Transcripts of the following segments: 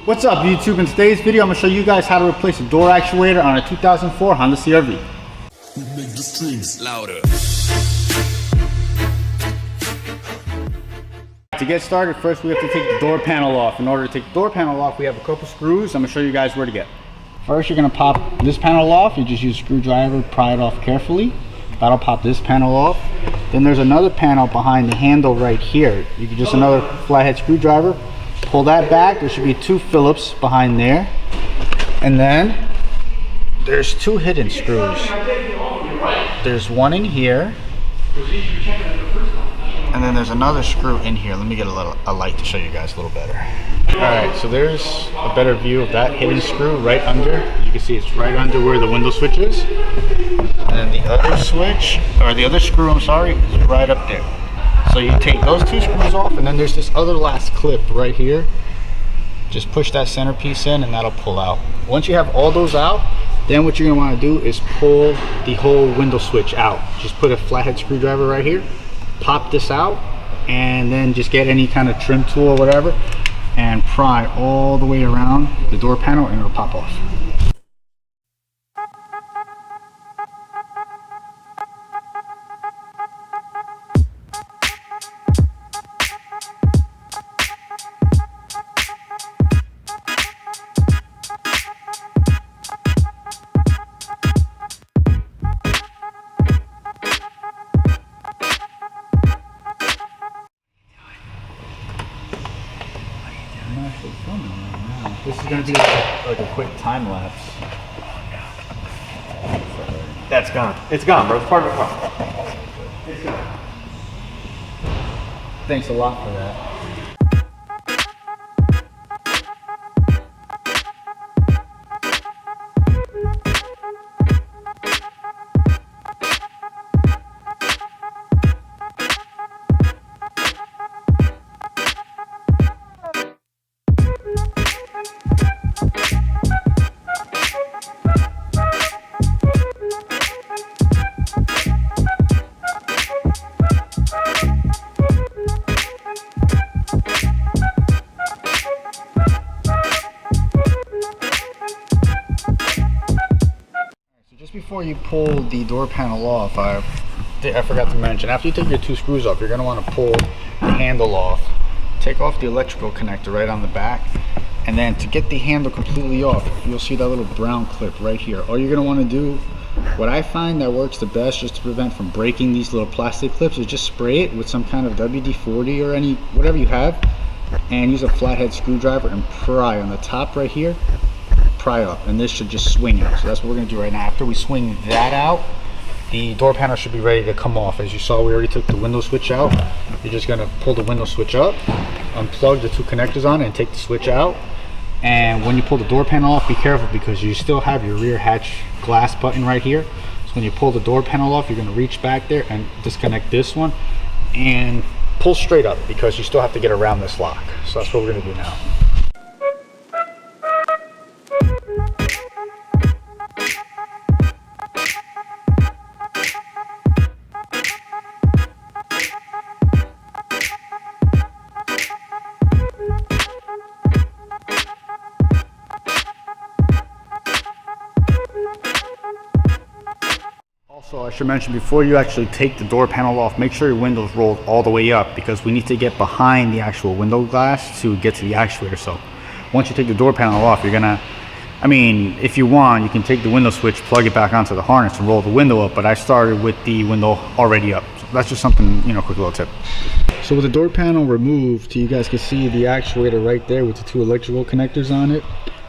What's up YouTube? In today's video I'm going to show you guys how to replace a door actuator on a 2004 Honda CR-V. We make the strings louder. To get started, first we have to take the door panel off. In order to take the door panel off, we have a couple screws. I'm going to show you guys where to get. First you're going to pop this panel off. You just use a screwdriver, pry it off carefully. That'll pop this panel off. Then there's another panel behind the handle right here. You can just another flathead screwdriver, pull that back. There should be 2 Phillips behind there. And then there's 2 hidden screws. There's one in here. And then there's another screw in here. Let me get a light to show you guys a little better. Alright, so there's a better view of that hidden screw right under. You can see it's right under where the window switch is. And then the other switch, or the other screw, I'm sorry, is right up there. So you take those 2 screws off, and then there's this other last clip right here. Just push that centerpiece in and that'll pull out. Once you have all those out, then what you're going to want to do is pull the whole window switch out. Just put a flathead screwdriver right here, pop this out, and then just get any kind of trim tool or whatever and pry all the way around the door panel and it'll pop off. This is going to be like a quick time lapse. That's gone. It's gone, bro. It's part of the car. It's gone. Thanks a lot for that. Before you pull the door panel off, I forgot to mention, after you take your 2 screws off, you're going to want to pull the handle off. Take off the electrical connector right on the back, and then to get the handle completely off, you'll see that little brown clip right here. All you're going to want to do, what I find that works the best just to prevent from breaking these little plastic clips, is just spray it with some kind of WD-40 or whatever you have, and use a flathead screwdriver and pry on the top right here. Pry up, and this should just swing out. So that's what we're going to do right now. After we swing that out, the door panel should be ready to come off. As you saw, we already took the window switch out. You're just going to pull the window switch up, unplug the 2 connectors on it, and take the switch out. And when you pull the door panel off, be careful because you still have your rear hatch glass button right here. So when you pull the door panel off, you're going to reach back there and disconnect this one and pull straight up because you still have to get around this lock. So that's what we're going to do now. Also, I should mention, before you actually take the door panel off, make sure your window's rolled all the way up because we need to get behind the actual window glass to get to the actuator. So once you take the door panel off, you're gonna, if you want, you can take the window switch, plug it back onto the harness and roll the window up, but I started with the window already up. So that's just something, quick little tip. So with the door panel removed, you guys can see the actuator right there with the 2 electrical connectors on it.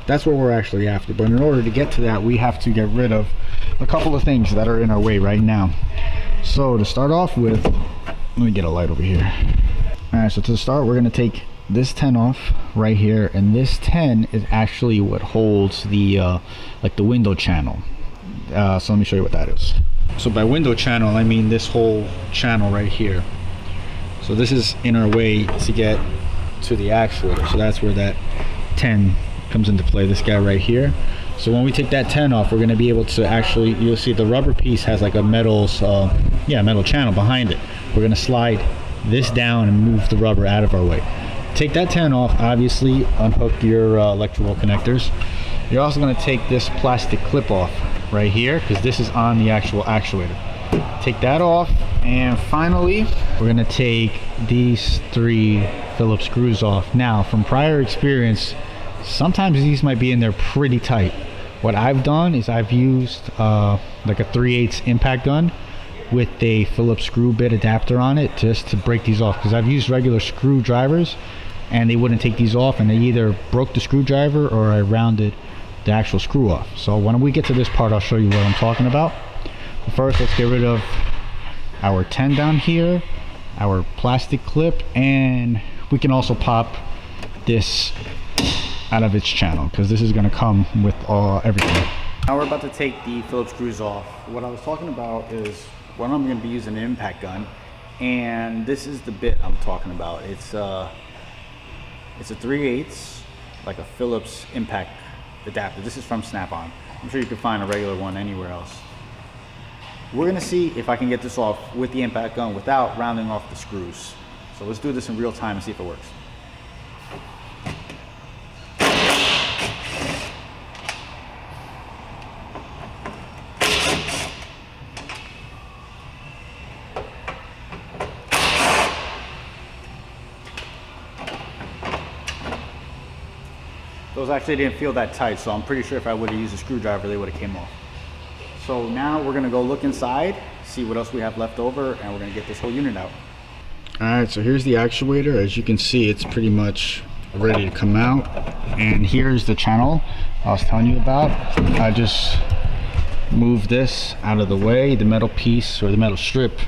That's what we're actually after, but in order to get to that, we have to get rid of a couple of things that are in our way right now. So to start off with, let me get a light over here. Alright, so to start, we're going to take this 10 off right here, and this 10 is actually what holds the like the window channel. So let me show you what that is. So by window channel, I mean this whole channel right here. So this is in our way to get to the actuator. So that's where that 10 comes into play, this guy right here. So when we take that 10 off, we're going to be able to actually, you'll see the rubber piece has like a metal channel behind it. We're going to slide this down and move the rubber out of our way. take that 10 off, obviously unhook your electrical connectors. You're also going to take this plastic clip off right here because this is on the actual actuator. Take that off, and finally we're going to take these 3 Phillips screws off. Now, from prior experience, sometimes these might be in there pretty tight. What I've done is I've used like a 3/8 impact gun with a Phillips screw bit adapter on it just to break these off, because I've used regular screwdrivers and they wouldn't take these off, and they either broke the screwdriver or I rounded the actual screw off. So when we get to this part, I'll show you what I'm talking about. But first, let's get rid of our 10 down here, our plastic clip, and we can also pop this out of its channel because this is going to come with everything. Now we're about to take the Phillips screws off. What I was talking about is when I'm going to be using an impact gun, and this is the bit I'm talking about. It's a 3/8, like a Phillips impact adapter. This is from Snap-on. I'm sure you can find a regular one anywhere else. We're going to see if I can get this off with the impact gun without rounding off the screws. So let's do this in real time and see if it works. Those actually didn't feel that tight, so I'm pretty sure if I would have used a screwdriver, they would have came off. So now we're gonna go look inside, see what else we have left over, and we're gonna get this whole unit out. All right, so here's the actuator. As you can see, it's pretty much ready to come out. And here's the channel I was telling you about. I just moved this out of the way. The metal piece, or the metal strip,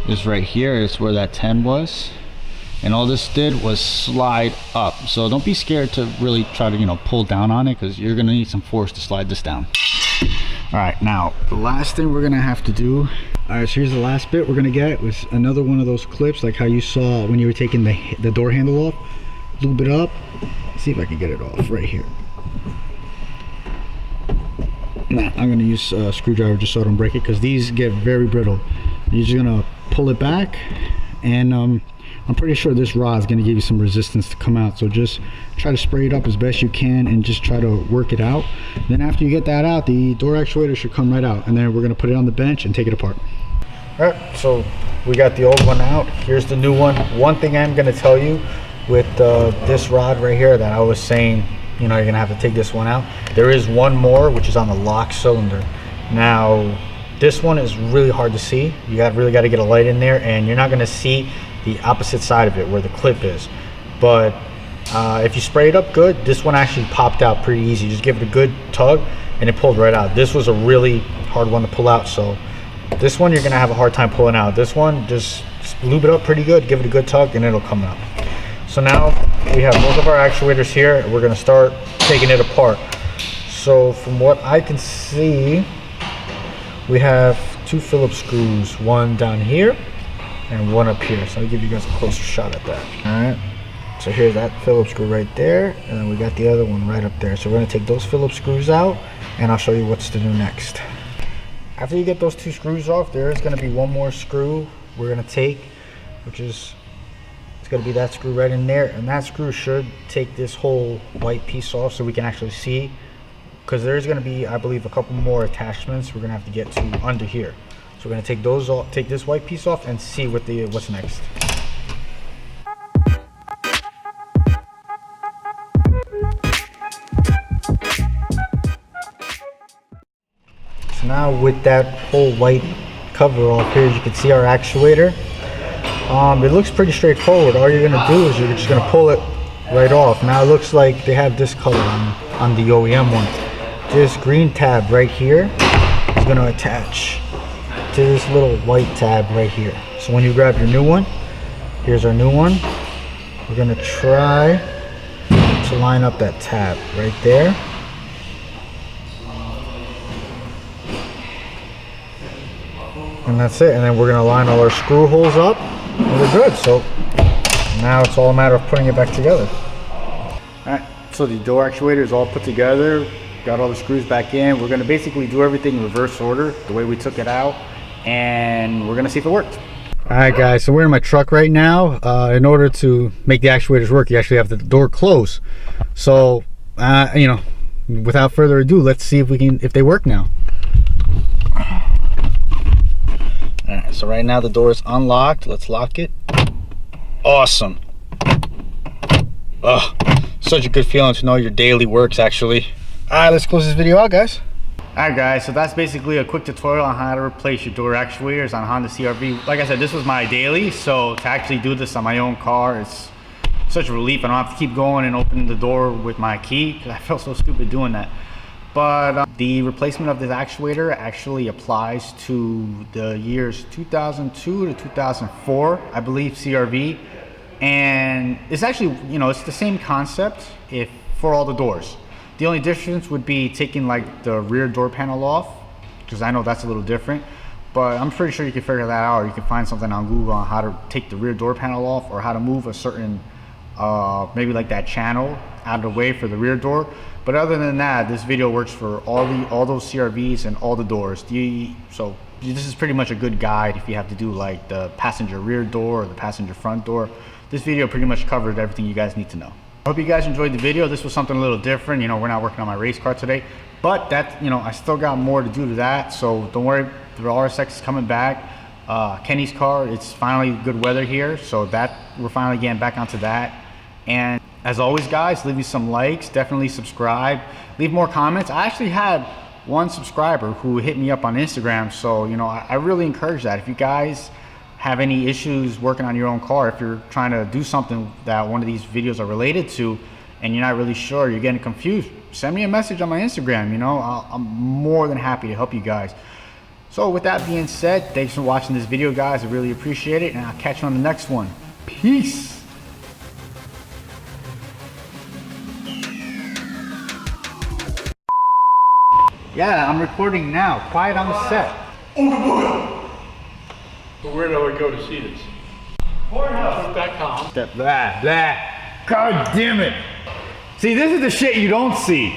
is right here. It's where that 10 was. And all this did was slide up. So don't be scared to really try to, pull down on it, because you're gonna need some force to slide this down. All right, now the last thing we're gonna have to do. All right, so here's the last bit we're gonna get was another one of those clips, like how you saw when you were taking the door handle off. A little bit up. Let's see if I can get it off right here. Nah, I'm gonna use a screwdriver just so I don't break it, because these get very brittle. You're just gonna pull it back, and I'm pretty sure this rod is going to give you some resistance to come out, so just try to spray it up as best you can and just try to work it out. Then after you get that out, the door actuator should come right out, and then we're going to put it on the bench and take it apart. All right, so we got the old one out. Here's the new one. One thing I'm going to tell you with this rod right here that I was saying, you're going to have to take this one out. There is one more, which is on the lock cylinder. Now this one is really hard to see. You really got to get a light in there, and you're not going to see the opposite side of it where the clip is. But if you spray it up good, this one actually popped out pretty easy. Just give it a good tug and it pulled right out. This was a really hard one to pull out, so this one you're gonna have a hard time pulling out. This one, just lube it up pretty good, give it a good tug, and it'll come out. So now we have both of our actuators here. We're gonna start taking it apart. So from what I can see, we have 2 Phillips screws, one down here and one up here. So I'll give you guys a closer shot at that. All right, so here's that Phillips screw right there, and then we got the other one right up there. So we're gonna take those Phillips screws out, and I'll show you what's to do next. After you get those 2 screws off, there is gonna be one more screw we're gonna take, which is, it's gonna be that screw right in there, and that screw should take this whole white piece off so we can actually see, because there's gonna be, I believe, a couple more attachments we're gonna have to get to under here. So we're gonna take those off, take this white piece off, and see what's next. So now with that whole white cover off here, as you can see our actuator. It looks pretty straightforward. All you're gonna do is you're just gonna pull it right off. Now it looks like they have this color on the OEM one. This green tab right here is gonna attach to this little white tab right here. So when you grab your new one, here's our new one. We're gonna try to line up that tab right there. And that's it. And then we're gonna line all our screw holes up, and we're good. So now it's all a matter of putting it back together. All right, so the door actuator is all put together. Got all the screws back in. We're gonna basically do everything in reverse order, the way we took it out, and we're gonna see if it worked. Alright guys, so we're in my truck right now. In order to make the actuators work, you actually have the door closed. So, you know, without further ado, let's see if they work now. Alright, so right now the door is unlocked. Let's lock it. Awesome. Oh, such a good feeling to know your daily works actually. Alright, let's close this video out, guys. Alright guys, so that's basically a quick tutorial on how to replace your door actuators on Honda CR-V. Like I said, this was my daily, so to actually do this on my own car, it's such a relief. I don't have to keep going and opening the door with my key, because I felt so stupid doing that. But the replacement of this actuator actually applies to the years 2002 to 2004, I believe, CR-V. And it's actually, you know, it's the same concept for all the doors. The only difference would be taking like the rear door panel off, because I know that's a little different, but I'm pretty sure you can figure that out, or you can find something on Google on how to take the rear door panel off, or how to move a certain, maybe like that channel out of the way for the rear door. But other than that, this video works for all those CR-Vs and all the doors. So this is pretty much a good guide if you have to do like the passenger rear door or the passenger front door. This video pretty much covered everything you guys need to know. I hope you guys enjoyed the video. This was something a little different. You know, we're not working on my race car today, but that, you know, I still got more to do to that. So don't worry, the RSX is coming back. Kenny's car, it's finally good weather here, so that we're finally getting back onto that. And as always, guys, leave me some likes, definitely subscribe, leave more comments. I actually had one subscriber who hit me up on Instagram, so you know, I really encourage that. If you guys have any issues working on your own car, if you're trying to do something that one of these videos are related to and you're not really sure, you're getting confused, send me a message on my Instagram. You know, I'm more than happy to help you guys. So with that being said, thanks for watching this video, guys. I really appreciate it, and I'll catch you on the next one. Peace. Yeah, I'm recording now. Quiet on the set. So where do I go to see this? Pornhub.com. Blah, blah. God damn it. See, this is the shit you don't see.